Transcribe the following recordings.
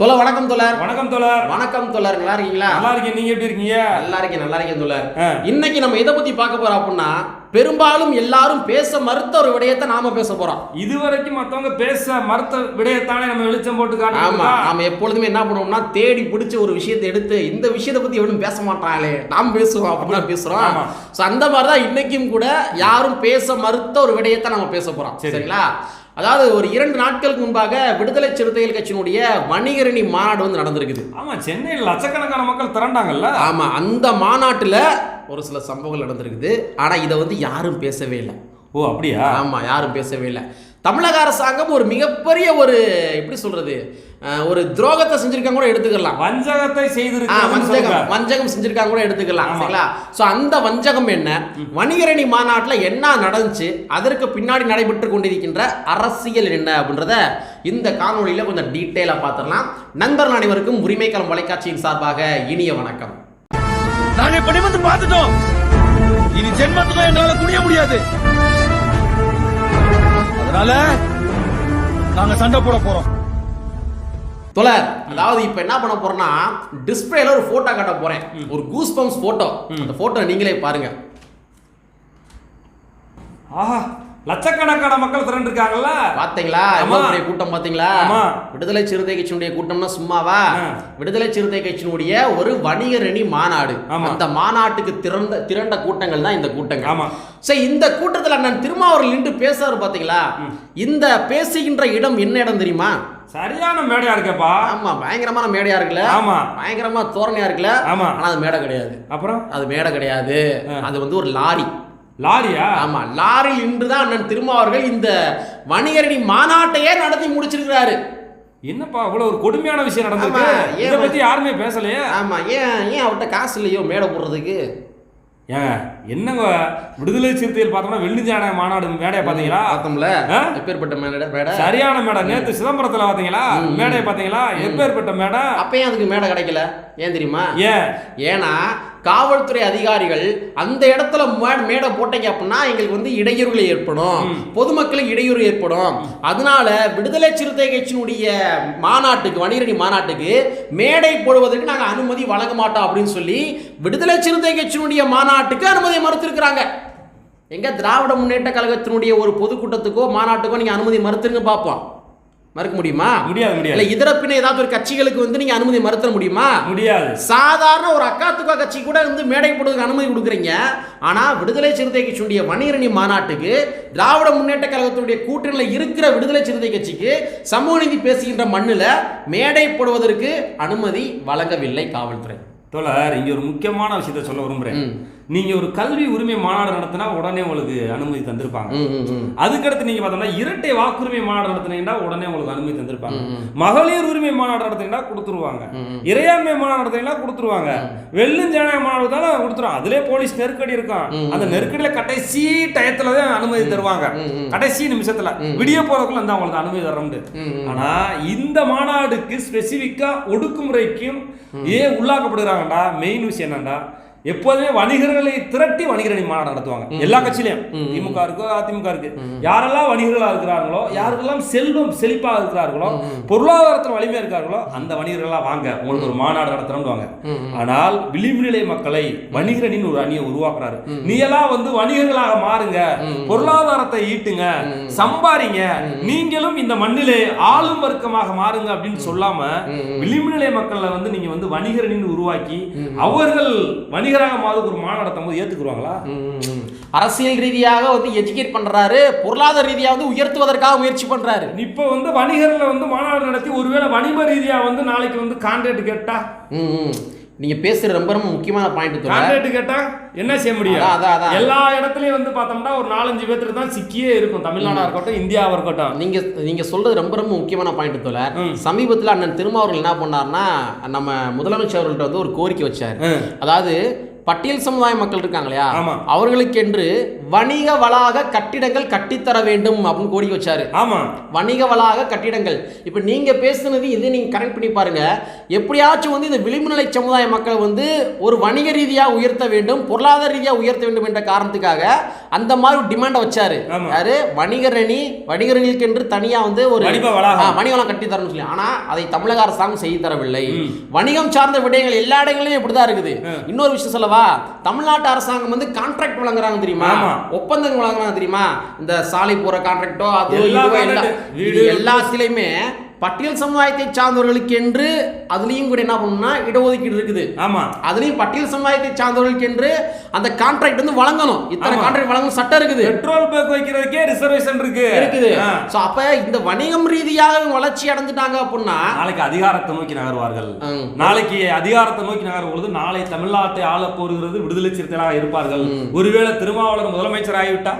தோழர் வணக்கம் தோழர். வணக்கம் தோழர். வணக்கம் தோழர். நல்லா இருக்கீங்களா? நல்லா இருக்கேன். நீங்க எப்படி இருக்கீங்க? நல்லா இருக்கேன் தோழர். இன்னைக்கு நம்ம எதை பத்தி பார்க்க போறோம் அப்படின்னா, பெரும்பாலும் எல்லாரும் பேச மறுத்த ஒரு விடயத்தை நாம பேச போறோம். இதுவரைக்கும் மத்தவங்க பேச மறுத்த விடயத்தானே நம்ம வெளிச்சம் போட்டு காட்டுறோம். நாம எப்பொழுதுமே என்ன பண்ணுவோம்னா, தேடி பிடிச்ச ஒரு விஷயத்தை எடுத்து இந்த விஷயத்தை பத்தி எவனும் பேச மாட்டாங்களே, நாம் பேசுவோம் அப்படின்னு பேசுறோம். சோ அந்த மாதிரிதான் இன்னைக்கும் கூட யாரும் பேச மறுத்த ஒரு விடயத்தை நம்ம பேச போறோம். சரிங்களா? அதாவது ஒரு 2 நாட்களுக்கு முன்பாக விடுதலை சிறுத்தைகள் கட்சியினுடைய வணிகரணி மாநாடு வந்து நடந்திருக்குது. ஆமா, சென்னையில் லட்சக்கணக்கான மக்கள் திரண்டாங்கல்ல. ஆமா, அந்த மாநாட்டுல ஒரு சில சம்பவங்கள் நடந்திருக்குது. ஆனா இதை வந்து யாரும் பேசவே இல்லை. ஓ அப்படியா? ஆமா, யாரும் பேசவே இல்லை. தமிழக அரசாங்கம் ஒரு மிகப்பெரிய ஒரு எப்படி சொல்றது, ஒரு துரோகத்தை செஞ்சிருக்காங்க கூட எடுத்துக்கலாம். வஞ்சகத்தை வஞ்சகம் செஞ்சிருக்காங்க கூட எடுத்துக்கலாம். சரிங்களா? சோ அந்த வஞ்சகம் என்ன, வணிகரணி மாநாட்டுல என்ன நடந்துச்சு, அதற்கு பின்னாடி நடைபெற்று கொண்டிருக்கின்ற அரசியல் என்ன அப்படின்றத இந்த காணொலியில கொஞ்சம் டீட்டெயிலா பார்த்துடலாம். நண்பர்கள் அனைவருக்கும் உரிமைக்களம் தொலைக்காட்சியின் சார்பாக இனிய வணக்கம். நாங்க இப்படி வந்து பார்த்துட்டோம். இனி ஜென்மத்துக்கும் என்னால குனிய முடியாது. அதனால நாங்க சண்டை போட போறோம். தோழர், அதாவது இப்ப என்ன பண்ண போறேன்னா, டிஸ்பிளேல ஒரு போட்டோ காட்ட போறேன். ஒரு கூஸ் பம்ப்ஸ் போட்டோ. அந்த போட்டோ நீங்களே பாருங்க. ஆஹா, லட்சக்கணக்கான மக்கள் திரண்டு இருக்காங்கல்ல. பாத்தீங்களா? எவ்வளவு பெரிய கூட்டம் பாத்தீங்களா? விடுதலை சிறுத்தை கட்சியினுடைய கூட்டம்னா சும்மாவா? விடுதலை சிறுத்தை கட்சியினுடைய ஒரு வணிகரணி மாநாடு. அந்த மாநாட்டுக்கு திரண்ட கூட்டங்கள் தான் இந்த கூட்டங்கள். ஆமா. சரி, இந்த கூட்டத்தில் நான் திருமாவர்கள் நின்று பேசுறாரு பாத்தீங்களா? இந்த பேசுகின்ற இடம் என்ன இடம் தெரியுமா? சரியான மேடையா இருக்கேப்பா. ஆமா, பயங்கரமான மேடையா இருக்குல்ல. ஆமா, பயங்கரமா தோரணையா இருக்குல்ல. ஆமா, ஆனா அது மேடை கிடையாது. அப்புறம் அது மேடை கிடையாது, அது வந்து ஒரு லாரி. லாரியா? ஆமா, லாரியில் இன்றுதான் அண்ணன் திருமாவர்கள் இந்த வணிகரணி மாநாட்டையே நடத்தி முடிச்சிருக்கிறாரு. என்னப்பா இவ்வளவு ஒரு கொடுமையான விஷயம் நடந்திருக்கு. இதை பத்தி யாருமே பேசலையே. ஆமா, ஏன் அவர்கிட்ட காசு இல்லையோ மேடை போடுறதுக்கு? என்னங்க, விடுதலை சிறுத்தைகள் பார்த்தோம்னா வெள்ளிஞ்சான மாநாடு மேடையை பாத்தீங்களா? பார்த்தோம்ல, எப்பேற்பட்ட மேடை, சரியான மேடை. நேத்து சிதம்பரத்துல பாத்தீங்களா மேடையை பாத்தீங்களா? எப்பேற்பட்ட மேடை. அப்பயும் அதுக்கு மேடை கிடைக்கல. ஏன் தெரியுமா? ஏன்னா காவல்துறை அதிகாரிகள் அந்த இடத்துல மேடை போட்டீங்க அப்படின்னா எங்களுக்கு வந்து இடையூறுகள் ஏற்படும், பொதுமக்களுக்கு இடையூறு ஏற்படும். அதனால விடுதலை சிறுத்தை கட்சியினுடைய மாநாட்டுக்கு, வணிகரணி மாநாட்டுக்கு மேடை போடுவதற்கு நாங்கள் அனுமதி வழங்க மாட்டோம் அப்படின்னு சொல்லி விடுதலை சிறுத்தை கட்சியினுடைய மாநாட்டுக்கு அனுமதியை மறுத்திருக்கிறாங்க. எங்க திராவிட முன்னேற்ற கழகத்தினுடைய ஒரு பொதுக்கூட்டத்துக்கோ மாநாட்டுக்கோ நீங்க அனுமதி மறுத்துருங்க பார்ப்போம். மறுக்க முடியுமா? முடியாது. இல்ல இதர பின்ன ஏதாவது ஒரு கட்சிகளுக்கு வந்து நீங்க அனுமதி மறுத்த முடியுமா? முடியாது. சாதாரண ஒரு அக்காத்துக்கா கட்சி கூட வந்து மேடை போடுறதுக்கு அனுமதி கொடுக்குறீங்க. ஆனா விடுதலை சிறுத்தை கட்சியுடைய வணிகரணி மாநாட்டுக்கு திராவிட முன்னேற்ற கழகத்துடைய கூட்டணியில் இருக்கிற விடுதலை சிறுத்தை கட்சிக்கு சமூக நீதி பேசுகின்ற மண்ணுல மேடை போடுவதற்கு அனுமதி வழங்கவில்லை காவல்துறை. தோழர், இங்க ஒரு முக்கியமான விஷயத்தை சொல்ல விரும்புறேன். நீங்க ஒரு கல்வி உரிமை மாநாடு நடத்தினா உடனே உங்களுக்கு அனுமதி தந்திருப்பாங்க. அதுக்கடுத்து நீங்க பார்த்தோம்னா இரட்டை வாக்குரிமை மாநாடு நடத்தினீங்கன்னா உடனே உங்களுக்கு அனுமதி தந்திருப்பாங்க. மகளிர் உரிமை மாநாடு நடத்தினா கொடுத்துருவாங்க. இறையாண்மை மாநாடு நடத்தினா கொடுத்துருவாங்க. வெள்ளுஞ்சாண மாநாடு தானே கொடுத்துருவாங்க. அதுலேயே போலீஸ் நெருக்கடி இருக்கும். அந்த நெருக்கடியில கடைசி டயத்துல தான் அனுமதி தருவாங்க. கடைசி நிமிஷத்துல விடிய போறதுக்குள்ள அந்த அவங்களுக்கு அனுமதி தரண்டு. ஆனா இந்த மாநாடுக்கு ஸ்பெசிபிக்கா ஒடுக்குமுறைக்கும் ஏன் உள்ளாக்கப்படுகிறாங்கடா, மெயின் விஷயம் என்னண்டா, எப்போதுமே வணிகர்களை திரட்டி வணிகரணி மாநாடு நடத்துவாங்க. எல்லா கட்சியிலையும், திமுக இருக்கு, அதிமுக இருக்கு. யாரெல்லாம் வணிகர்களா இருக்கிறார்களோ, யாருக்கெல்லாம் செல்வம் செழிப்பாக இருக்கிறார்களோ, பொருளாதாரத்தில் வலிமையா இருக்கார்களோ, அந்த வணிகர்களா வாங்க உங்களுக்கு ஒரு மாநாடு நடத்துறோம்னு. ஆனால் விளிம்பு நிலை மக்களை வணிகரணின்னு ஒரு அணியை உருவாக்குறாரு. நீ எல்லாம் வந்து வணிகர்களாக மாறுங்க, பொருளாதாரத்தை ஈட்டுங்க, சம்பாரிங்க, நீங்களும் இந்த மண்ணிலே ஆளும் வர்க்கமாக மாறுங்க அப்படின்னு சொல்லாம விளிம்பு நிலை மக்களை வந்து நீங்க வந்து வணிகரணின்னு உருவாக்கி அவர்கள் வணிகராக மாதிரி ஒரு மாநாடு நடத்தும் போது ஏத்துக்குவாங்களா? அரசியல் ரீதியாக வந்து எஜுகேட் பண்றாரு, பொருளாதார ரீதியாக வந்து உயர்த்துவதற்காக முயற்சி பண்றாரு. இப்ப வந்து வணிகர்ல வந்து மாநாடு நடத்தி ஒருவேளை வணிக ரீதியா வந்து நாளைக்கு வந்து கான்ட்ராக்ட் கேட்டா, நீங்க பேசுற ரொம்ப ரொம்ப முக்கியமான பாயிண்ட். கான்ட்ராக்ட் கேட்டா என்ன செய்ய முடியும்? எல்லா இடத்துலயும் வந்து பார்த்தோம்னா ஒரு 4-5 பேருக்கு தான் சிக்கியே இருக்கும். தமிழ்நாடா இருக்கட்டும், இந்தியாவா இருக்கட்டும். நீங்க சொல்றது ரொம்ப ரொம்ப முக்கியமான பாயிண்ட் தோழர். சமீபத்தில் அண்ணன் திருமாவர்கள் என்ன பண்ணாருன்னா, நம்ம முதலமைச்சர் அவர்கள்ட்ட வந்து ஒரு கோரிக்கை வச்சாரு. அதாவது பட்டியல் சமுதாய மக்கள் இருக்காங்க இல்லையா, ஆமா, அவர்களுக்கென்று வணிக வளாக கட்டிடங்கள் கட்டித்தர வேண்டும் அப்படின்னு கோரிக்கை வச்சாரு. ஆமா, வணிக வளாக கட்டிடங்கள். இப்ப நீங்க பேசுனது இது நீங்க கரெக்ட் பண்ணி பாருங்க. எப்படியாச்சும் வந்து இந்த விளிம்பு நிலை சமுதாய மக்கள் வந்து ஒரு வணிக ரீதியா உயர்த்த வேண்டும், பொருளாதார ரீதியா உயர்த்த வேண்டும் என்ற காரணத்துக்காக அந்த மாதிரி ஒரு டிமாண்ட வச்சாரு. யாரு? வணிகர்களுக்கு என்று தனியா வந்து ஒரு வணிக வளாகம் கட்டி தரணும்னு சொல்லி. ஆனா அதை தமிழக அரசாங்கம் செய்து தரவில்லை. வணிகம் சார்ந்த விடயங்கள் எல்லா இடங்களிலும் இப்படிதான் இருக்குது. இன்னொரு விஷயம் சொல்லவா, தமிழ்நாட்டு அரசாங்கம் வந்து கான்ட்ராக்ட் வழங்குறாங்க தெரியுமா, ஒப்பந்தங்கள் வழங்குறாங்க தெரியுமா, இந்த சாலை போற கான்ட்ராக்டோ அது எல்லாத்திலையுமே பட்டியல் சமுதாயத்தை சார்ந்தவர்களுக்கு என்று அதுலயும் கூட என்ன பண்ணணும்னா இடஒதுக்கீடு இருக்குது. ஆமா, அதுலயும் பட்டியல் சமுதாயத்தை சார்ந்தவர்களுக்கு என்று அந்த கான்ட்ராக்ட் வந்து வழங்கணும். இத்தனை கான்ட்ராக்ட் வழங்கணும் சட்டம் இருக்குது. பெட்ரோல் பங்க் வைக்கிறதுக்கே ரிசர்வேஷன் இருக்குது. சோ அப்ப இந்த வணிகம் ரீதியாக வளர்ச்சி அடைஞ்சிட்டாங்க அப்படின்னா நாளைக்கு அதிகாரத்தை நோக்கி நகர்வார்கள். நாளைக்கு அதிகாரத்தை நோக்கி நகரும் பொழுது நாளை தமிழ்நாட்டை ஆள போகிறது விடுதலை சிறுத்தைகளாக இருப்பார்கள். ஒருவேளை திருமாவளவன் முதலமைச்சர் ஆகிவிட்டா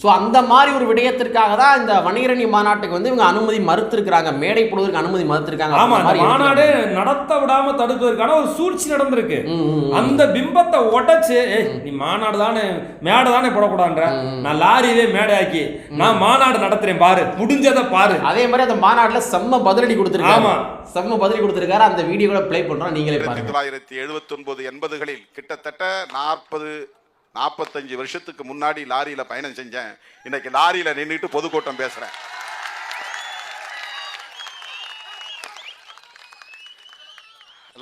சோ அந்த மாதிரி ஒரு விடயத்திற்காக தான் இந்த வணிகரணி மாநாட்டுக்கு வந்து இவங்க அனுமதி மறுத்திருக்கிறாங்க, மேடை போடுவதற்கு அனுமதி மறுத்திருக்காங்க. ஆமா, மாநாடு நடத்த விடாம தடுப்பதற்கான ஒரு சூழ்ச்சி நடந்திருக்கு. அந்த பிம்பத்தை உடைச்சு நீ மாநாடு தானே மேடை தானே போடக்கூடாதுன்ற, நான் லாரியிலே மேடை ஆக்கி நான் மாநாடு நடத்துறேன் பாரு, முடிஞ்சதை பாரு. அதே மாதிரி அந்த மாநாடுல செம்ம பதிலடி கொடுத்திருக்காரு. ஆமா, செம்ம பதிலடி கொடுத்திருக்காரு. அந்த வீடியோ கூட ப்ளே பண்றோம், நீங்களே பாருங்க. 1979 80களில் கிட்டத்தட்ட 45 வருஷத்துக்கு முன்னாடி லாரியில பயணம் செஞ்சேன். இன்னைக்கு லாரியில நின்றுட்டு பொதுக்கூட்டம் பேசுறேன்.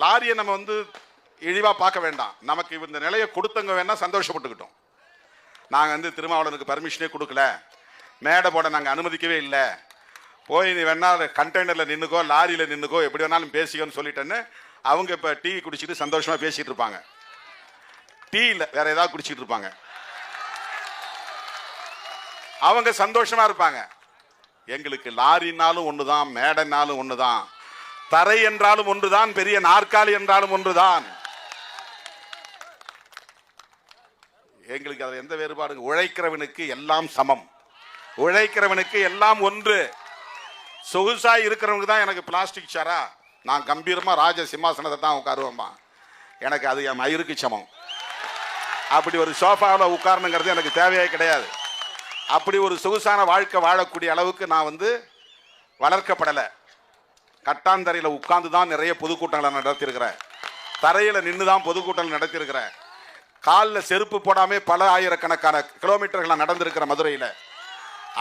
லாரியை நம்ம வந்து இழிவா பார்க்க வேண்டாம். நமக்கு இந்த நிலையை கொடுத்தவங்க வேணா சந்தோஷப்பட்டுக்கிட்டோம். நாங்கள் வந்து திருமாவளவனுக்கு பர்மிஷனே கொடுக்கல, மேடை போட நாங்கள் அனுமதிக்கவே இல்லை, போய் நீ வேணா கண்டெய்னரில் நின்றுக்கோ லாரியில் நின்றுக்கோ எப்படி வேணாலும் பேசிக்கோன்னு சொல்லிட்டேன்னு அவங்க இப்போ டீ குடிச்சிட்டு சந்தோஷமாக பேசிகிட்டு இருப்பாங்க. டீ இல்லை வேற ஏதாவது குடிச்சிட்டு இருப்பாங்க. அவங்க சந்தோஷமா இருப்பாங்க. எங்களுக்கு லாரினாலும் ஒண்ணுதான், மேடைனாலும் ஒண்ணுதான், தரை என்றாலும் ஒன்றுதான், பெரிய நாற்காலி என்றாலும் ஒன்றுதான். எங்களுக்கு அது எந்த வேறுபாடு? உழைக்கிறவனுக்கு எல்லாம் சமம், உழைக்கிறவனுக்கு எல்லாம் ஒன்று. சொகுசாய் இருக்கிறவனுக்கு தான் எனக்கு பிளாஸ்டிக் சேரா, நான் கம்பீரமா ராஜ சிம்மாசனத்தை தான் உட்காருவேம்மா, எனக்கு அது என் மயிருக்கு சமம். அப்படி ஒரு சோஃபாவில் உட்காரணுங்கிறது எனக்கு தேவையே கிடையாது. அப்படி ஒரு சொகுசான வாழ்க்கை வாழக்கூடிய அளவுக்கு நான் வந்து வளர்க்கப்படலை. கட்டாந்தரையில் உட்கார்ந்து தான் நிறைய பொதுக்கூட்டங்களை நடத்தியிருக்கிறேன், தரையில் நின்று தான் பொதுக்கூட்டங்கள் நடத்தியிருக்கிறேன், காலில் செருப்பு போடாமல் பல ஆயிரக்கணக்கான கிலோமீட்டர்களை நடந்திருக்கிற மதுரையில்.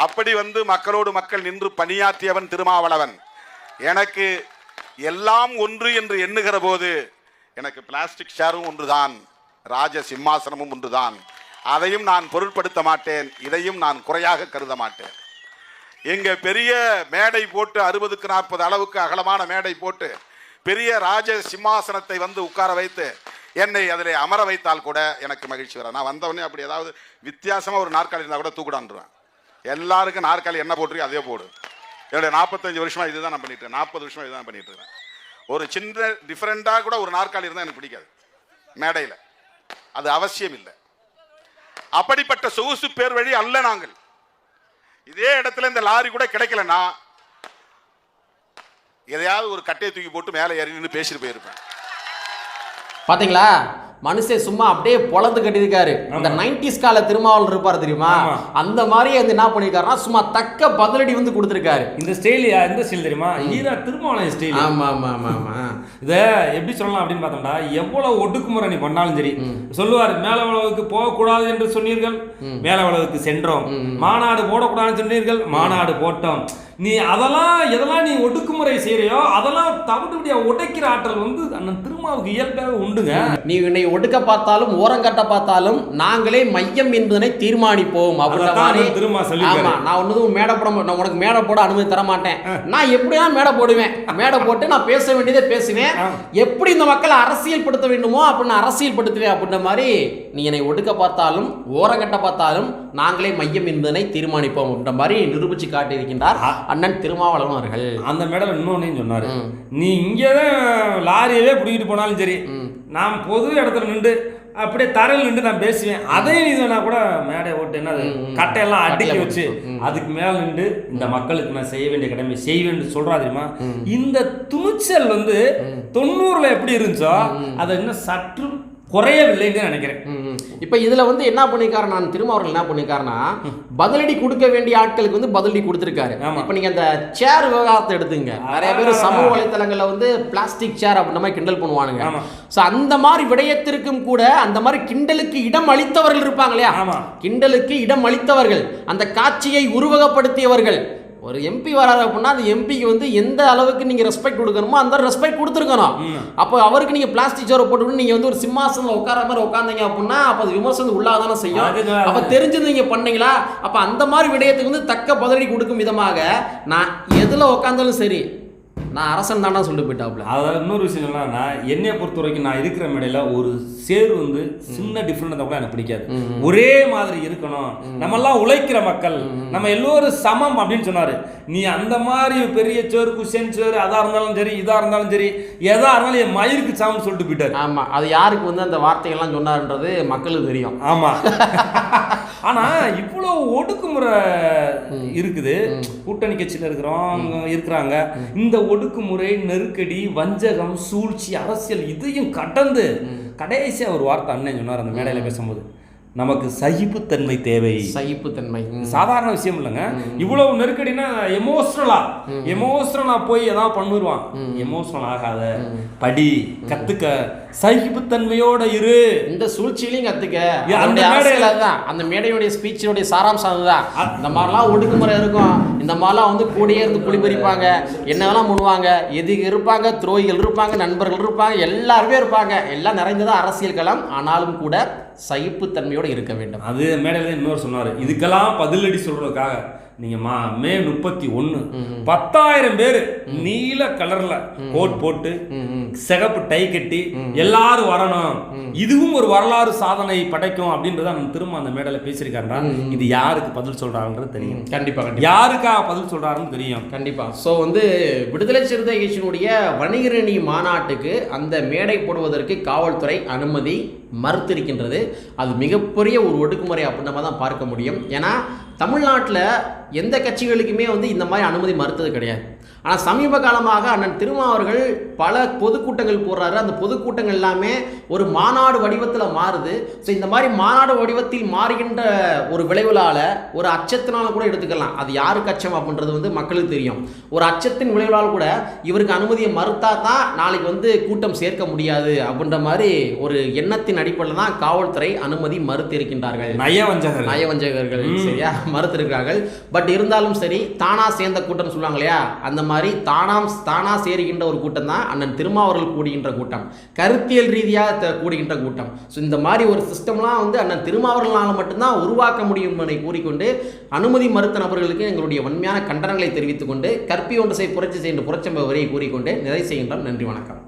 அப்படி வந்து மக்களோடு மக்கள் நின்று பணியாற்றியவன் திருமாவளவன். எனக்கு எல்லாம் ஒன்று என்று எண்ணுகிற போது எனக்கு பிளாஸ்டிக் சேரும் ஒன்றுதான், ராஜ சிம்மாசனமும் ஒன்றுதான். அதையும் நான் பொருட்படுத்த மாட்டேன், இதையும் நான் குறையாக கருத மாட்டேன். எங்க பெரிய மேடை போட்டு 60க்கு 40 அளவுக்கு அகலமான மேடை போட்டு பெரிய ராஜ சிம்மாசனத்தை வந்து உட்கார வைத்து என்னை அதிலே அமர வைத்தால் கூட எனக்கு மகிழ்ச்சி வர. நான் வந்தவொடனே அப்படி ஏதாவது வித்தியாசமா ஒரு நாற்காலி இருந்தால் கூட தூக்கிடான்ருவேன். எல்லாருக்கும் நாற்காலி என்ன போட்டுருக்கு அதே போடு. என்னுடைய 45 வருஷமா இதுதான் நான் பண்ணிட்டு இருக்கேன், 40 வருஷமா இதுதான் பண்ணிட்டு இருக்கேன். ஒரு சின்ன டிஃபரெண்டாக கூட ஒரு நாற்காலி இருந்தால் எனக்கு பிடிக்காது மேடையில், அது அவசியம் இல்லை. அப்படிப்பட்ட சொகுசு பேர் வழி அல்ல நாங்கள். இதே இடத்துல இந்த லாரி கூட கிடைக்கலன்னா எதையாவது ஒரு கட்டையை தூக்கி போட்டு மேலே ஏறி நின்று பேசிட்டு போயிருப்பேன். பாத்தீங்களா, மனுஷன் சும்மா அப்படியே பொழந்து கட்டியிருக்காரு. இந்த 90s கால திருமாவளவன் இருப்பாரு தெரியுமா, அந்த மாதிரி வந்து என்ன பண்ணிருக்காருன்னா சும்மா தக்க பதிலடி வந்து கொடுத்திருக்காரு. இந்த ஸ்டைல் எந்த ஸ்டைல் தெரியுமா, ஈரா திருமாவளவன் ஸ்டைல். ஆமா ஆமா ஆமா ஆமா. இத எப்படி சொல்லலாம் அப்படின்னு பார்த்தோம்னா, எவ்வளவு ஒடுக்குமுறை நீ பண்ணாலும் சரி சொல்லுவார், மேலவளவுக்கு போகக்கூடாது என்று சொன்னீர்கள், மேலவளவுக்கு சென்றோம், மாநாடு போடக்கூடாதுன்னு சொன்னீர்கள், மாநாடு போட்டோம். நீ எதெல்லாம் நீ ஒடுக்குமுறை செய்யறியோ அதெல்லாம் தவிடுபடியா உடைக்கிற ஆற்றல் வந்து அண்ணன் திருமாவுக்கு இயல்பாக உண்டுங்க. நீ என்னை ஒடுக்க பார்த்தாலும் ஓரங்கட்ட பார்த்தாலும் நாங்களே மையம் என்பதனை தீர்மானிப்போம் அப்படின்னு திருமா சொல்லி. ஆமா, நான் ஒன்னும் மேடை போட, நான் உனக்கு மேடை போட அனுமதி தர மாட்டேன், நான் எப்படிதான் மேடை போடுவேன், மேடை போட்டு நான் பேச வேண்டியதே பேசுவேன், எப்படி இந்த மக்களை அரசியல் படுத்த வேண்டுமோ அப்படின்னு அரசியல் படுத்துவேன் அப்படின்ற மாதிரி. நீ என்னை ஒடுக்க பார்த்தாலும் ஓரங்கட்ட பார்த்தாலும் நாங்களே மையம் என்பதனை தீர்மானிப்போம் அப்படின்ற மாதிரி நிரூபிச்சு காட்டியிருக்கின்றார் அண்ணன் திருமாவளவன் அவர்கள். அந்த மேடல இன்னொன்னு சொன்னாரு, நீ இங்கதான் லாரியவே பிடிக்கிட்டு போனாலும் சரி, நான் பொது இடத்துல நின்று அப்படியே தரையில் நின்று நான் பேசுவேன், அதையும் இதுனா கூட மேடை ஓட்டு என்ன கட்டையெல்லாம் அடுக்கி வச்சு அதுக்கு மேல நின்று இந்த மக்களுக்கு நான் செய்ய வேண்டிய கடமை செய்வேன்னு சொல்றா தெரியுமா. இந்த துணிச்சல் வந்து 90ல எப்படி இருந்துச்சோ அதை இன்னும் சற்று குறையவில்லைன்னு நினைக்கிறேன். இப்ப இதுல வந்து என்ன பண்ணிருக்காரு, நான் திரும்ப அவர்கள் என்ன பண்ணிருக்காருன்னா பதிலடி கொடுக்க வேண்டிய ஆட்களுக்கு வந்து பதிலடி கொடுத்திருக்காரு. இப்ப நீங்க அந்த சேர் விவகாரத்தை எடுத்துங்க, நிறைய பேர் சமூக வலைத்தளங்கள்ல வந்து பிளாஸ்டிக் சேர் அப்படின்ற மாதிரி கிண்டல் பண்ணுவானுங்க. சோ அந்த மாதிரி விடயத்திற்கும் கூட அந்த மாதிரி கிண்டலுக்கு இடம் அளித்தவர்கள் இருப்பாங்க இல்லையா, கிண்டலுக்கு இடம் அளித்தவர்கள், அந்த காட்சியை உருவகப்படுத்தியவர்கள். ஒரு எம்பி வராது அப்படின்னா அந்த எம்பிக்கு வந்து எந்த அளவுக்கு நீங்க ரெஸ்பெக்ட் கொடுக்கணுமோ அந்த ரெஸ்பெக்ட் கொடுத்துருக்கணும். அப்போ அவருக்கு நீங்க பிளாஸ்டிக் சேர் போட்டு நீங்க வந்து ஒரு சிம்மாசனம் உட்கார மாதிரி உட்காந்தீங்க அப்படின்னா அப்ப அது விமர்சனம் உள்ளாதானே செய்யும். அப்ப தெரிஞ்சது நீங்க பண்ணீங்களா, அப்ப அந்த மாதிரி விடயத்துக்கு வந்து தக்க பதிலடி கொடுக்கும் விதமாக நான் எதுல உட்காந்தாலும் சரி நான் அரசன் தானா சொல்லிட்டு போயிட்டாப்ல. அதாவது இன்னொரு விஷயம் சொல்லலாம்னா, என்னைய பொறுத்த வரைக்கும் நான் இருக்கிற மேடையில ஒரு சேர் வந்து சின்ன டிஃப்ரெண்ட் கூட எனக்கு பிடிக்காது. ஒரே மாதிரி இருக்கணும், நம்ம எல்லாம் உழைக்கிற மக்கள், நம்ம எல்லோரும் சமம் அப்படின்னு சொன்னாரு. நீ அந்த மாதிரி பெரிய சேர் குஷன் சேர் அதா இருந்தாலும் சரி இதா இருந்தாலும் சரி எதா இருந்தாலும் என் மயிருக்கு சாமம் சொல்லிட்டு போயிட்டாரு. ஆமா, அது யாருக்கு வந்து அந்த வார்த்தைகள்லாம் சொன்னாருன்றது மக்களுக்கு தெரியும். ஆமா. ஆனா இவ்வளவு ஒடுக்குமுறை இருக்குது, கூட்டணி கட்சியில இருக்கிறாங்க. இந்த ஒடுக்குமுறை, நெருக்கடி, வஞ்சகம், சூழ்ச்சி, அரசியல் இதையும் கடந்து கடைசியா ஒரு வார்த்தை அண்ணன் சொன்னார் அந்த மேடையில பேசும்போது, நமக்கு சகிப்புத்தன்மை தேவை. சகிப்புத்தன்மை சாதாரண விஷயம் இல்லைங்க. இவ்வளவு நெருக்கடினா எமோஷனலா போய் ஏதாவது பண்ணிடுவான். எமோஷனல் ஆகாத, படி, கத்துக்க, சகிப்புத்தன்மையோட இரு, இந்த சூழ்ச்சியிலையும் கத்துக்க. அந்த மேடையில தான் அந்த மேடையுடைய ஸ்பீச்சோடைய சாராம்சம் அதுதான். இந்த மாதிரிலாம் ஒடுக்குமுறை இருக்கும், இந்த மாதிரிலாம் வந்து கூடயே இருந்து குளிப்பறிப்பாங்க, என்னெல்லாம் பண்ணுவாங்க, எதிரிகள் இருப்பாங்க, துரோகிகள் இருப்பாங்க, நண்பர்கள் இருப்பாங்க, எல்லாருமே இருப்பாங்க. எல்லாம் நிறைந்ததான் அரசியல் களம். ஆனாலும் கூட சகிப்புத்தன்மையோடு இருக்க வேண்டும். அது மேடையில இன்னொரு சொன்னாரு, இதுக்கெல்லாம் பதிலடி சொல்றதுக்காக நீங்க மே 31 10,000 பேர் நீல கலர்ல கோட் போட்டு சிகப்பு டை கட்டி எல்லாரும் வரணும், இதுவும் ஒரு வரலாறு சாதனை படைக்கும் அப்படின்றத திரும்ப அந்த மேடையில பேசியிருக்காருன்னா இது யாருக்கு பதில் சொல்றாங்கன்றது தெரியும். கண்டிப்பா யாருக்காக பதில் சொல்றாருன்னு தெரியும். கண்டிப்பா. ஸோ வந்து விடுதலை சிறுத்தை கட்சியினுடைய வணிகரணி மாநாட்டுக்கு அந்த மேடை போடுவதற்கு காவல்துறை அனுமதி மறுத்திருக்கின்றது. அது மிகப்பெரிய ஒரு ஒடுக்குமுறை அப்படின்னு நம்ம தான் பார்க்க முடியும். ஏன்னா தமிழ்நாட்டில் எந்த கட்சிகளுக்குமே வந்து இந்த மாதிரி அனுமதி மறுத்தது கிடையாது. ஆனால் சமீப காலமாக அண்ணன் திருமாவர்கள் பல பொதுக்கூட்டங்கள் போடுறாரு. அந்த பொதுக்கூட்டங்கள் எல்லாமே ஒரு மாநாடு வடிவத்தில் மாறுது. ஸோ இந்த மாதிரி மாநாடு வடிவத்தில் மாறுகின்ற ஒரு விளைவுலால் ஒரு அச்சத்தினால கூட எடுத்துக்கலாம். அது யாருக்கு அச்சம் அப்படின்றது வந்து மக்களுக்கு தெரியும். ஒரு அச்சத்தின் விளைவுலால் கூட இவருக்கு அனுமதியை மறுத்தா தான் நாளைக்கு வந்து கூட்டம் சேர்க்க முடியாது அப்படின்ற மாதிரி ஒரு எண்ணத்தின் அடிப்படையில் தான் காவல்துறை அனுமதி மறுத்து இருக்கின்றார்கள். நயவஞ்சகர்கள் சரியா மறுத்திருக்கிறார்கள். பட் இருந்தாலும் சரி, தானா சேர்ந்த கூட்டம் சொல்லுவாங்க இல்லையா, அந்த மாதிரி தானா சேருகின்ற ஒரு கூட்டம் தான் அண்ணன் திருமாவர்கள் கூடுகின்ற கூட்டம், கருத்தியல் ரீதியாக கூடுகின்ற கூட்டம். ஸோ இந்த மாதிரி ஒரு சிஸ்டம்லாம் வந்து அண்ணன் திருமாவர்களால் மட்டும்தான் உருவாக்க முடியும் என கூறிக்கொண்டு அனுமதி மறுத்த நபர்களுக்கு எங்களுடைய வன்மையான கண்டனங்களை தெரிவித்துக் கொண்டு கற்பி ஒன்று புரட்சி செய்கின்ற புரட்சம்ப வரியை கூறிக்கொண்டு நிறைவு செய்கின்றோம். நன்றி, வணக்கம்.